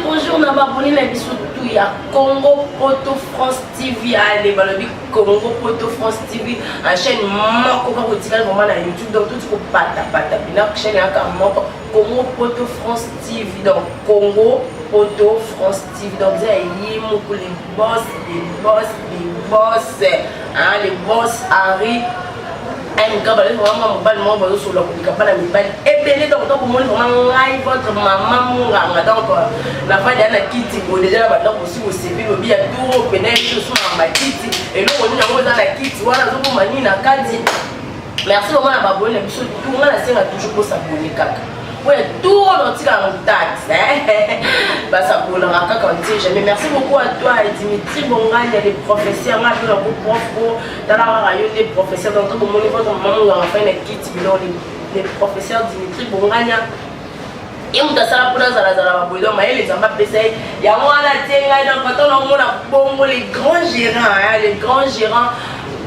bonjour na baboni na biso tout ya Congo Poto France TV. Allez, balobi Congo Poto France TV en chaîne moko ka kotika vraiment na YouTube, donc tout ko pata bina chaîne ya ka moko Congo Poto France TV, donc Congo Poto France TV. Donc ça y moko les boss, hein, les boss Harry. Un gars, vraiment, mon bal, sur le capable de me et bien, donc, pour moi, votre maman, donc, la fin d'un kit, déjà, maintenant, aussi, au CV, le billet, tout, au pénal, tout, sur ma kit, et nous, on est dans la kit, voilà, nous, on m'a mis la carte. Merci, maman, à ma bonne, tout le monde a toujours pour s'abonner, caca. Oui, tout le monde a un taxe, bah, ça pour le raca quand tu jamais. Merci beaucoup à toi, Dimitri Bongal, il y a des professeurs, il y a des profs, dans la rayon des professeurs, donc tout le monde, votre maman, enfin, les professeurs Dimitri Bongal, et on a ça pour dans la boulot, mais les enfants PCI, il y a moi la terre, donc quand on a bon, les grands gérants,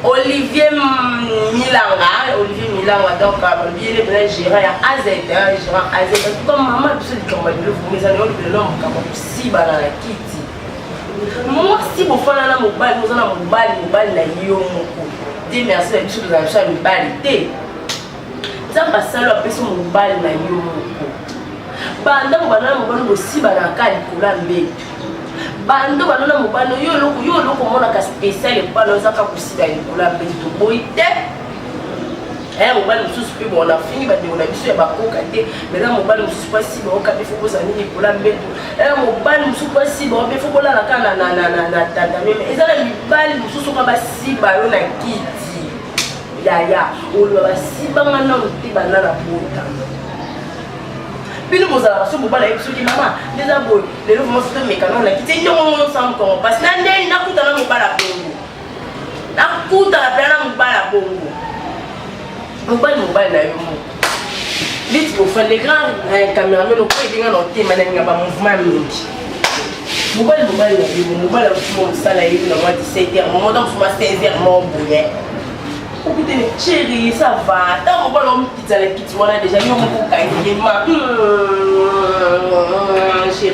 Olivier Milanga, donc il est gérant à AZ, gérant AZ. Comme maman, je suis comme vous allez le nom comme si dans la kitty. Moi, si vous faites un mobile, nous avons un mobile, la yo. Dis merci à tous les achats de balité. Ça passe à la personne mobile, la yo. Pendant que vous avez aussi dans la carte pour la bête. Bando banana mobano yo loko mona ka spécial et pas loza ka kusida la bento boite mobile mususu pe bon on a fini ba de on a biso ya bakoka te mais là mobile mususu pas si ba ka be foko za nini pour la bento mobile mususu pas si ba be foko la kana na tata même ezala mobile mususu ka ba si ba yo na kiti ya o lo ba si ba ngana muti banana bota. Puis nous avons reçu beaucoup de maman, les abos, les nouveaux monstres de mécanos, la quitté, nous sommes comme parce que nous avons coûté à la bongo. Nous avons coûté à la bongo. Mobile, vite, vous faites les grands caméramans, nous pouvons dans le thème, nous avons un mouvement. Mobile, tout ça, là, il y a 17h, moment où je suis 16h, mon bouillet. Chérie, ça va. Tant qu'on va quitter la petite, on a déjà eu un peu de ma chérie,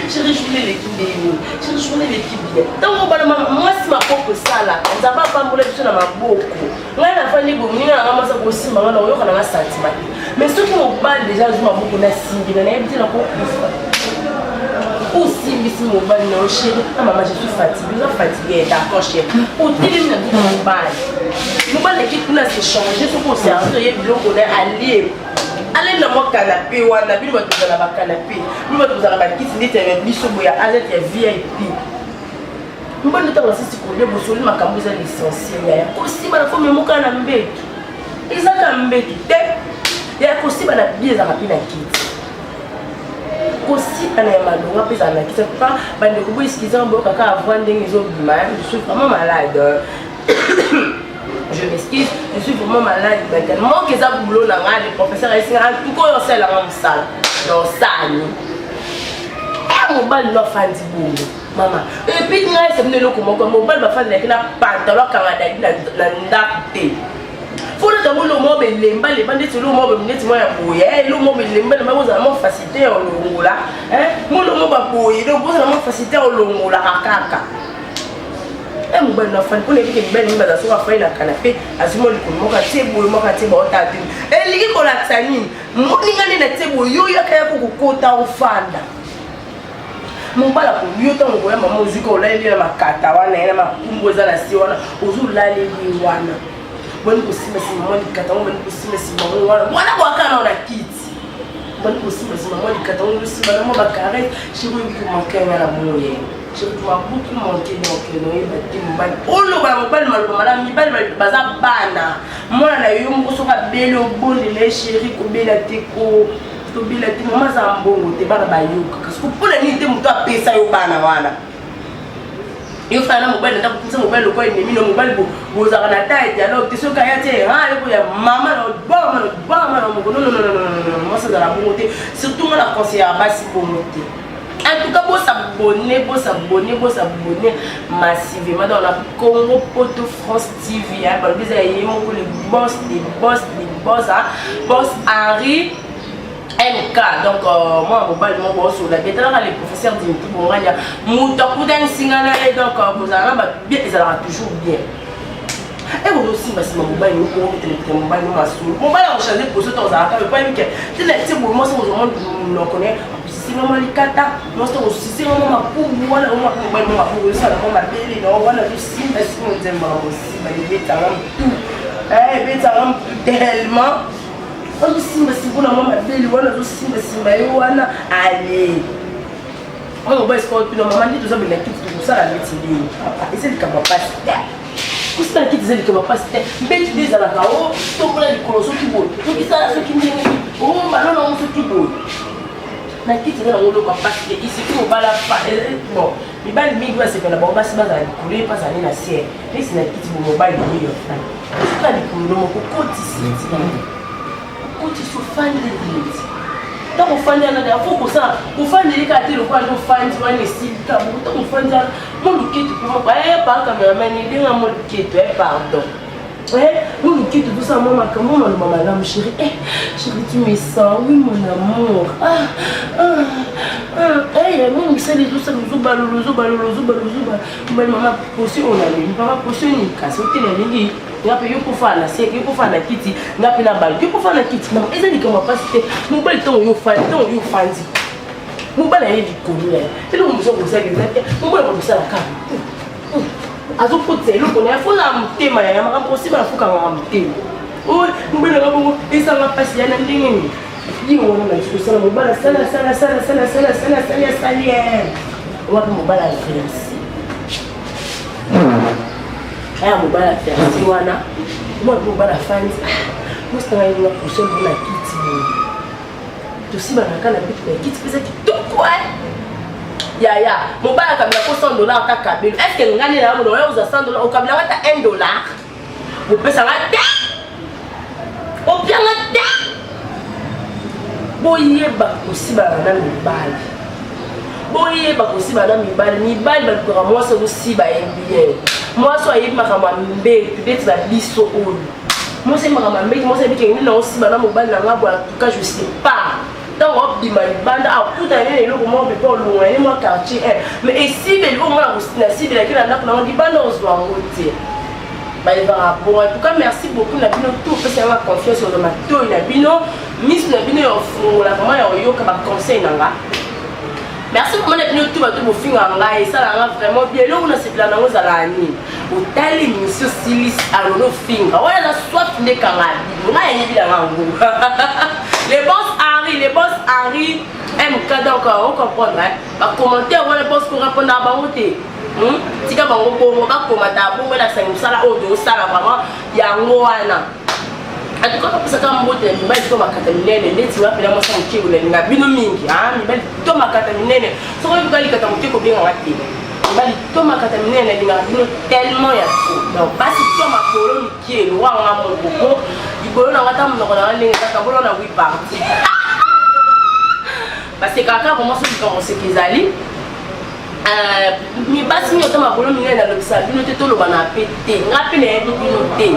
chérie, je voulais l'équipe de chérie, je voulais l'équipe bien. Tant qu'on va moi, c'est ma propre salle. On n'a pas parlé de ma boucle. Moi, la famille, on a ramassé aussi, maman, on a un sentiment. Mais ceux qui m'ont parlé déjà, je m'en beaucoup d'assises, on a dit la propre aussi, si mon bal non chérie, maman, je suis fatiguée, d'accord, chérie. Au téléphone, mon bal. Mon bal l'équipe pour se changer, ce qu'on s'est arrêté, on est allé. Allez dans mon canapé, on a vu votre canapé. Nous votre canapé, qui était avec Bissoboya, allez, il y a VIP. Mon bal de temps aussi, si vous voulez, vous soyez ma camouze l'essentiel. Aussi, ma femme, mon canapé. Ils ont canapé, il y a aussi ma biais à rapide à quitte. Aussi, on a pris un qui ne pas je suis vraiment malade. Je m'excuse, je suis vraiment malade. Tellement que ça boulot, les professeurs, tout cas, c'est la même salle. Dans ça, mon bal n'a pas dit boulot. Maman. Et puis, c'est venu le comment mon bal va faire des pantalons quand faut le temps le mot les bandits sur le mot le mot les facilité au longo là mon mot va bouiller donc vous facilité au longo là kaka mon bon enfant pour les belles images sur faire la canapé azimo le moka tebo moka tebo otatu liki ko la tsanini mo ningani na tebo yo yakaya ko kota ofanda mon bala ko yo tango ko ya mama uziko la ile makata wana ina makumbo za na si wana uzulale ni wana. Bonne possible, c'est maman du caton, bonne possible, c'est maman. Voilà quoi quand on a quitté. Bonne possible, c'est maman du caton, aussi maman va carrer. Je veux que mon cœur à la mouille. Je dois beaucoup manquer donc non il va te m'bal. Oh le va m'bal mal madame m'bal baza bana. Moi la yo mo so ka belle au bon les chéri ko bela teko. To bela te maman za mbongo te bana ba yo. Parce que pour la nuit te muto a pesa yo bana wana. Il faut un mobile, il faut mobile, il faut mobile, vous avez la taille, alors tu sais qu'il y a maman, non, moi c'est dans la bonté, surtout moi la conseillère à base pour monter. En tout cas, vous s'abonner massivement dans la Congo Poto France TV. Vous avez les boss, boss Harry. MK, donc moi, mobile, moi, sur la bête, là, les professeurs disent que bon, il y a Moutakouden Singana, et donc, vous avez bien, ils auront toujours bien. Et vous aussi, parce que mon mobile, nous, pour le mobile, nous, ma soul. Mon mobile, on change pour ce temps, ça va pas que c'est la petite boule, moi, c'est au monde, nous connaît. C'est vraiment les kata, moi, c'est aussi, c'est vraiment ma poule, voilà, moi, mobile, moi, pour ça, on m'a belle, non, voilà, je suis, parce que nous aimons aussi, mais les bêtes, ça rend tout. Eh, bêtes, ça rend tellement. On simba simba mama beli wana zo simba simba yo wana allez on va escort puis maman dit tout ça mais tout ça la métier et c'est le capable kusi na kiti zeli kama pasi mbeli des ala kao to kula likoloso kibo to kisala so kindeni o malona on so kibo na kiti na ngolo ka pasi ici ko bala pa bon mi bali mi doit se faire la bomba si baza couler pas aller na ciel et c'est na kiti bo mobile ni yo fa c'est pas likolo mo ko koti siti kuti sofandi leti donc ofandi ana da foko sa ofandi leka te lo kwa no fandi wane sika bo to ofandi mo lukitu ko ba pa cameraman ni dinga mo lukitu pardon mo lukitu tout ça maman comment maman là chérie chérie tu me sens oui mon amour mon c'est les tout ça nous balo maman posi on a lui papa posi ni kasi o tele ni ngapi yuko fana c'est yuko fana kiti ngapi na balo yuko fana kiti non ezali comme passer mon bal ton yo fandi mon bal est du colère et nous besoin de ça exact mon bal va ça la carte azo pote lo kona faut la mutema ya mama possible na fuka ngam mutema oh mon bal na bongo esa nga pasi ya na ndenge ni yo wana na sala mon bal sala wapi mon bal a réussi aya mobala fersi wana moi mobala fans mostanga ina poso na kiti to si banaka na bitu na kiti pesa kitoko ya mobala kabla ko $100 ta kabelo est-ce que ngani na mo yo uza $100 o kabla wata $1 mo pesa ngata o pia ngata boye ba ko si banana mobala boye ba ko si banana mibali ba ko moi so si ba bien moi so ayi makama mbe peut-être la biso on moi c'est makama mbe moi c'est bien que aussi bana mobile na ngabo en tout cas je sais pas donc on bima banda a puta ne le comment on peut pas loin ni moi quartier mais ici mais au moins na si de la kila na on dit banda on se doit monter bah il va rapport en tout cas merci beaucoup na bino tout parce que ma confiance sur ma to na bino miss na bino yo la vraiment yo ka ba conseil nanga. Merci pour mon épineux tout bateau pour finir en là et ça là vraiment bien là on a cette là dans nos alani au tali monsieur Silis à nos finger ouais la soif n'est qu'en là on a évidemment les boss Henri MK donc on comprend hein va commenter on les boss pour répondre à baoté tika bango pour va commenter pour la 5 sala au do sala vraiment ya ngwana en tout cas ça comme mbote mibali to makata minene ndeti wa pela mosa mkiko na bino mingi mibali to makata minene so ko bikali kata mkiko bien ngati mibali to makata minene dinga bino tellement ya fou donc basi to makolo mikelo wa ngamo boko ibolo na ngata mnoko na linga kaka bolo na 8 parties parce que kaka comment ça commence kezali mi basi nyoto makolo minene na lokisa bino te to lobana pété ngapi na yebi bino te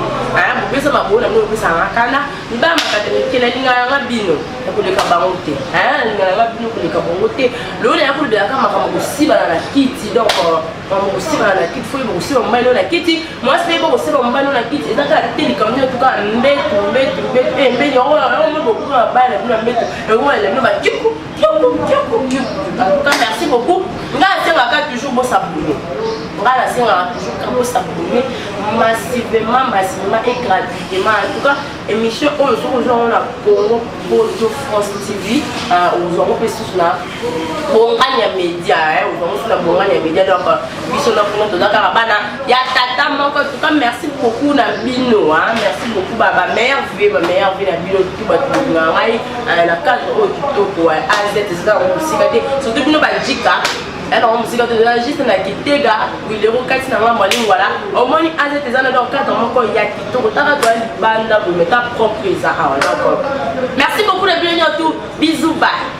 bopesa makolo na bino bopesa ngakana mba makata mikela linga nga bino ya koleka bango te linga nga bino koleka bango te lolo ya kolobela ka makambo kosibana na kiti donc makambo kosibana na kiti fo yeba kosiba mobali na kiti mwasi mpe yeba kosiba mobali na kiti eza kaka te likambo nio tuka mbetu mbeni oyo bokuka mabali na bino ya mbetu ewoela bino bakiku en tout cas merci beaucoup nga toujours beau s'abonner voilà c'est toujours beau s'abonner massivement et gratuitement en tout cas émission aujourd'hui on a Congo Bozo France TV aux Européens sur la bonganya média aux sur la bonganya média donc biso na pour notre dakar bana ya tata moko en tout cas merci beaucoup na bino merci beaucoup baba meilleure vie na bino tout ba tout na ngai na cadre au kitoko AZ ça aussi kate surtout bino ba jika alors musique de la juste na kitega oui le rokati na mama lingi voilà au moins AZ ezana donc cadre moko ya kitoko taka to banda pour mettre propre ça donc merci beaucoup les bienvenus à tous bisous bye.